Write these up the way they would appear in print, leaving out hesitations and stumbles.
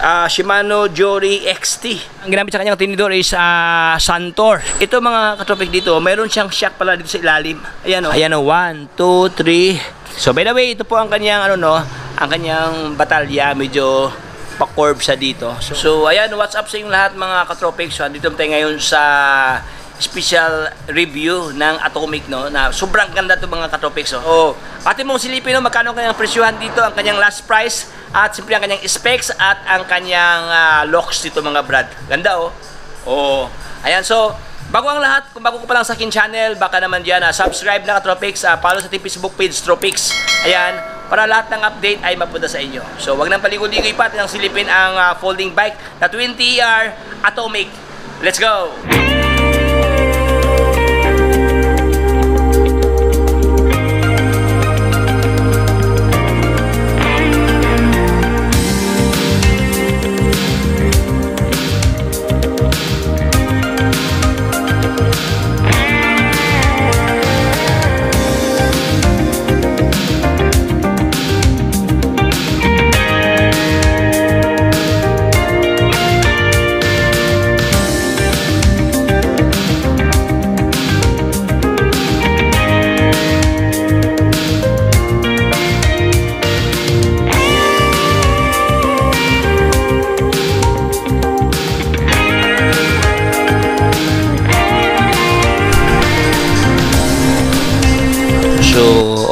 Shimano Jory XT. Ang ginamit sa kanyang tinidor is Santor. Ito mga katropik dito, mayroon siyang shock pala dito sa ilalim. Ayan o. Ayan o, 1, 2, 3. So by the way, ito po ang kanyang ang kanyang batalya, medyo pa-curve sa dito. So ayan, what's up sa inyong lahat mga katropik. So dito tayo ngayon sa special review ng Atomic, no, na sobrang ganda to mga katropics. So pati mong silipin, no, magkano kanyang presyuhan dito, ang kanyang last price, at simple ang kanyang specs at ang kanyang locks dito mga brad. Ganda ayan. So bago ang lahat, kung bago ko pa lang sa akin channel, baka naman dyan subscribe na katropics, follow sa ating Facebook page Tropics, ayan, para lahat ng update ay mapunta sa inyo. So wag nang paligoy-ligoy pa, ng silipin ang folding bike na 20ER Atomic. Let's go!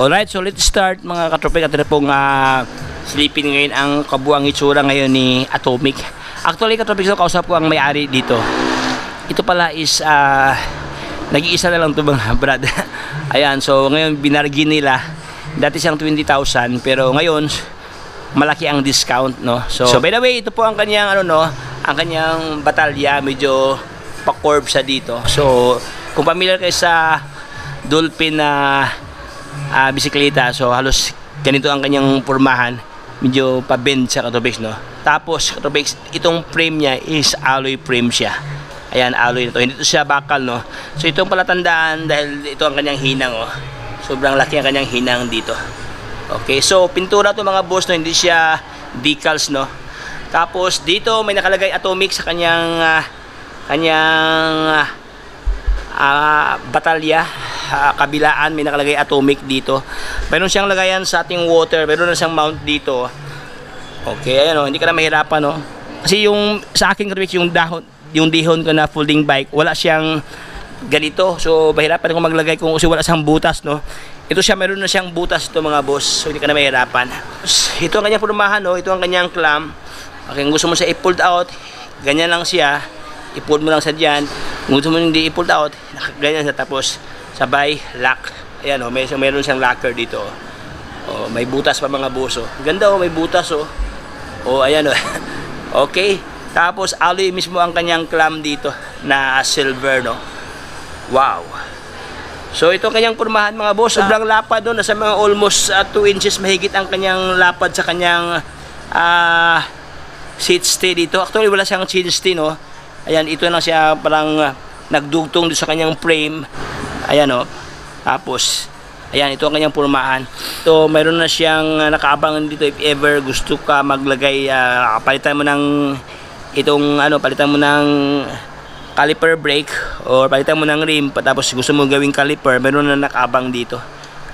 Alright, so let's start mga katropik. At ito pong silipin ngayon ang kabuang itsura ngayon ni Atomic. Actually katropik, so kausap ko ang may-ari dito. Ito pala is nag-iisa na lang ito mga brad. Ayan, so ngayon binargin nila. Dati siyang 20,000 pero ngayon malaki ang discount, no. So by the way, ito po ang kanyang ang kanyang batalya, medyo pa-curve sa dito. So kung familiar kayo sa Dolphin na bisikleta, so halos ganito ang kanyang pormahan, medyo pa-bend sa katropics, no. Tapos katropics, itong frame niya is alloy frame siya. Ayan, alloy na to, hindi to siya bakal, no. So itong palatandaan dahil ito ang kanyang hinang, sobrang laki ang kanyang hinang dito. Okay, so pintura to mga boss, no, hindi siya decals, no. Tapos dito may nakalagay Atomic sa kanyang batalya. Kabilaan may nakalagay Atomic dito. Meron siyang lagayan sa ating water, meron na siyang mount dito. Okay, ayan, hindi ka na mahirapan, no. Kasi yung sa akin yung dihon ko na folding bike, wala siyang ganito. So mahirapan ako maglagay kung kasi wala siyang butas, no. Ito siya, meron na siyang butas ito mga boss. So hindi ka na mahirapan. Ito ang kanyang pormahan, no. Ito ang kanyang clamp. Okay, kung gusto mo siya i-pulled out, ganyan lang siya. I-pull mo lang sa dyan. Kung gusto mo hindi i-pulled out, ganyan siya, tapos sabay lock. Ayan, meron siyang locker dito. May butas pa mga boss. Ganda, may butas, ayan, okay. Tapos alloy mismo ang kanyang clamp dito na silver, no. Wow. So ito kanyang pormahan mga boss. Sobrang lapad, no, nasa mga almost 2 inches mahigit ang kanyang lapad sa kanyang seat stay dito. Actually wala siyang seat stay, no. Ayan, ito na siya parang nagdugtong dito sa kanyang frame. Ayan, tapos ayan, ito ang kanyang pormahan. So mayroon na siyang nakaabangan dito if ever gusto ka maglagay, palitan mo ng palitan mo ng caliper brake or palitan mo ng rim, tapos gusto mo gawing caliper, mayroon na nakaabang dito.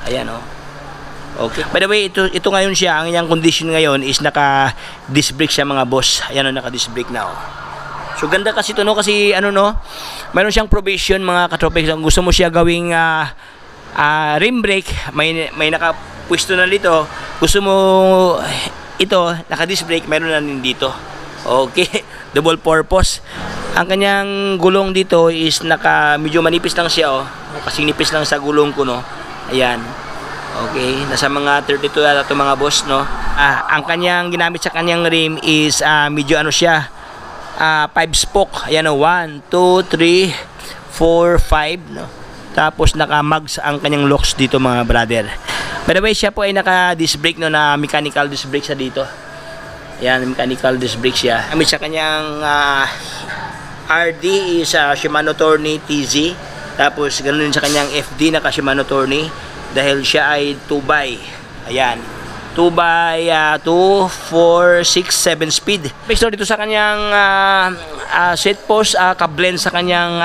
Ayan, okay. By the way, ito ngayon siya, ang iyang condition ngayon is naka disc brake siya mga boss. Ayan, naka disc brake na, So ganda kasi ito, no, kasi mayroon siyang provision mga katropics. Kung gusto mo siya gawing rim brake, may nakapwesto na dito. Gusto mo ito naka disc brake, mayroon na din dito. Okay, double purpose. Ang kanyang gulong dito is medyo manipis lang siya, kasi nipis lang sa gulong ko, no. Ayan. Okay, nasa mga 32 ata ito mga boss, no. Ang kanyang ginamit sa kanyang rim is medyo siya, 5 spoke. Ayan, 1, 2, 3, 4, 5, no. Tapos naka-mugs ang kanyang locks dito mga brother. By the way, siya po ay naka-disc brake, no, na mechanical disc brake siya dito. Ayan, mechanical disc brake siya. Gamit sa kanyang RD is Shimano Tourney TZ. Tapos ganoon din sa kanyang FD, naka Shimano Tourney. Dahil siya ay 2x. Ayan. 2 by 2, 4, 6, 7 speed. Pixel dito sa kanyang set post, ka-blend sa kanyang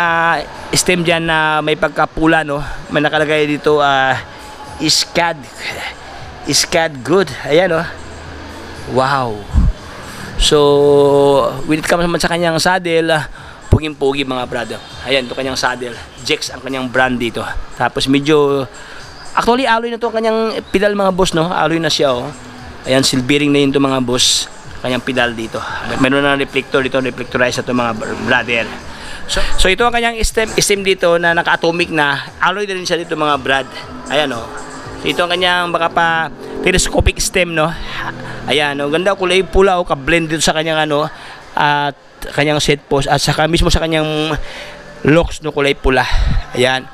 stem dyan na may pagkapula, no? May nakalagay dito Iscad good. Ayan, no? Wow. So when it comes naman sa kanyang saddle, puging-pugi mga brother. Ayan, ito kanyang saddle. Jex ang kanyang brand dito. Tapos medyo actually alloy na to kanyang pedal mga boss, no? Alloy na siya, oh. Ayan, silvering na yun to mga boss. Kanyang pedal dito. Meron na reflector dito, reflectorize na to mga brother. So ito ang kanyang stem dito na naka-atomic na. Alloy na rin siya dito mga brad. Ayan, oh. So ito ang kanyang baka pa telescopic stem, no? Ayan, oh. Ganda, kulay pula, oh. Ka-blend dito sa kanyang ano at kanyang set post at saka mismo sa kanyang locks, no, kulay pula. Ayan.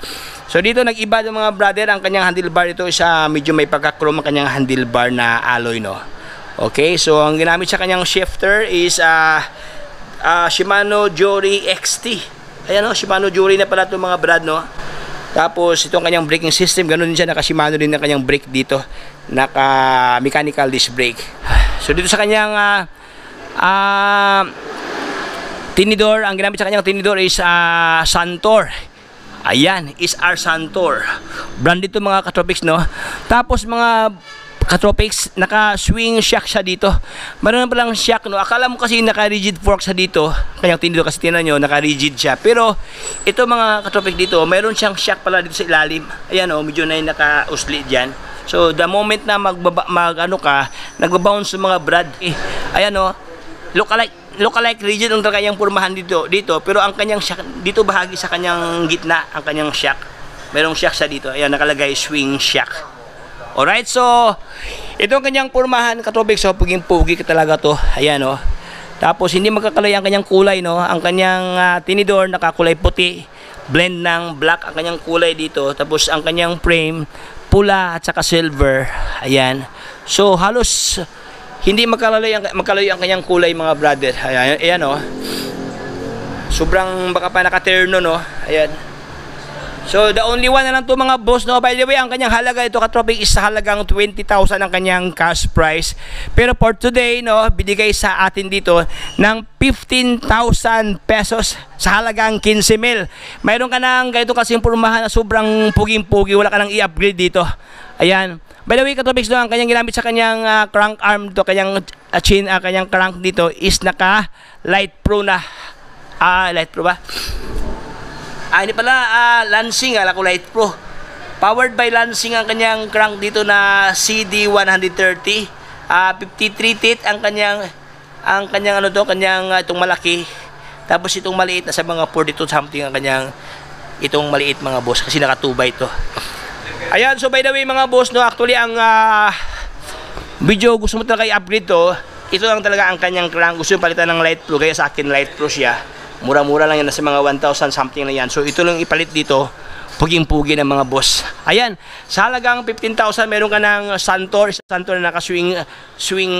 So dito nag-iba ng mga brother ang kanyang handlebar. Ito sa medyo may pagka-chrome ang kanyang handlebar na alloy, no. Okay, so ang ginamit sa kanyang shifter is Shimano Jory XT. Ayan, no, Shimano Jory na pala ito mga brad, no. Tapos itong kanyang braking system, ganoon din siya, naka-Shimano din ang kanyang brake dito, naka-mechanical disc brake. So dito sa kanyang tinidor, ang ginamit sa kanyang tinidor is Santor. Ayan, is our Santor. Brand dito mga Katropics, no. Tapos mga Katropics, naka-swing shock siya dito. Meron na palang shock, no. Akala mo kasi naka-rigid fork siya dito. Kanyang tinidor kasi tinan nyo, naka-rigid siya. Pero ito mga Katropics dito, meron siyang shock pala dito sa ilalim. Ayan, oh, medyo na yung naka-usli dyan. So the moment na nagbabounce sa mga brad, ayan, oh, lookalike rigid ang kanyang pormahan dito, pero ang kanyang shock dito bahagi sa kanyang gitna, ang kanyang shock. Merong shock siya dito. Ayan, nakalagay swing shock. Alright, so ito ang kanyang pormahan, Katropics. So puging-pugi ka talaga to. Ayan, oh. Tapos hindi magkakalay ang kanyang kulay, no. Ang kanyang tinidor nakakulay puti, blend ng black ang kanyang kulay dito. Tapos ang kanyang frame pula at saka silver. Ayan. So halos hindi magkalayo ang kanyang kulay mga brother. Ayan, ayan, oh. Sobrang baka pa naka-terno, no. Ayan. So the only one na lang to mga boss, no. By the way, ang kanyang halaga ito Katropic is halagang 20,000 ang kanyang cash price. Pero for today, no, binigay sa atin dito ng 15,000 pesos sa halagang 15,000. Mayroon ka ng ganito kasing pormahan na sobrang puging-pugi, wala ka nang i-upgrade dito. Ayan. By the way, Katropics, no, ang kanyang ginamit sa kanyang crank arm dito, kanyang chain, kanyang crank dito is naka Light Pro na. Light Pro ba? Hindi pala, Lansing, ala ko Light Pro. Powered by Lansing ang kanyang crank dito na CD130. 53 teeth ang kanyang ano to, kanyang itong malaki. Tapos itong maliit na sa mga 42 something ang kanyang itong maliit mga boss kasi naka 2 by to. Ayan, so by the way mga boss, no, actually ang video gusto mo talaga i-upgrade to, ito lang talaga ang kanyang crank. Gusto yung palitan ng Light Pro, kaya sa akin Light Pro siya. Mura-mura lang yan, nasa mga 1,000 something na yan. So ito lang ipalit dito, puging-pugi ng mga boss. Ayan, sa halagang 15,000 meron ka ng Santor na naka-swing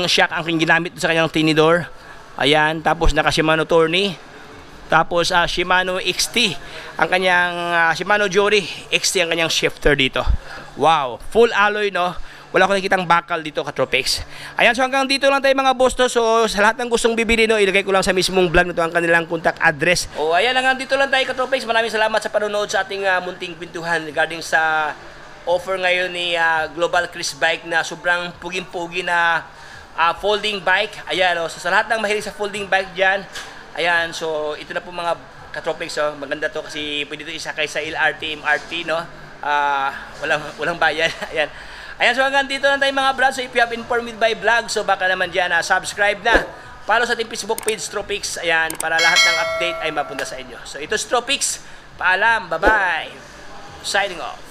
shock ang ginamit sa kanyang tinidor. Ayan, tapos naka-Shimano Tourney. Tapos Shimano XT ang kanyang Shimano Jory XT ang kanyang shifter dito. Wow, full alloy, no. Wala ko nakikitang bakal dito Katropics. Ayan, so hanggang dito lang tayo mga boss, to. So sa lahat ng gustong bibili, no, ilagay ko lang sa mismong vlog nito ang kanilang contact address. Ayan, hanggang dito lang tayo Katropics. Maraming salamat sa panonood sa ating munting kwentuhan regarding sa offer ngayon ni Global Chris Bike na sobrang puging-pugi na folding bike. Ayan, so sa lahat ng mahilig sa folding bike dyan, ayan, so ito na po mga Katropics, oh. Maganda to kasi pwede ito isakay sa LRT, MRT, no. Walang bayan. Ayan. Ayan, so hanggang dito lang tayo mga brad. So if you have informed by vlog, so baka naman dyan subscribe na. Follow sa ating Facebook page, Tropics. Ayan, para lahat ng update ay mapunta sa inyo. So ito is Tropics. Paalam, bye-bye. Signing off.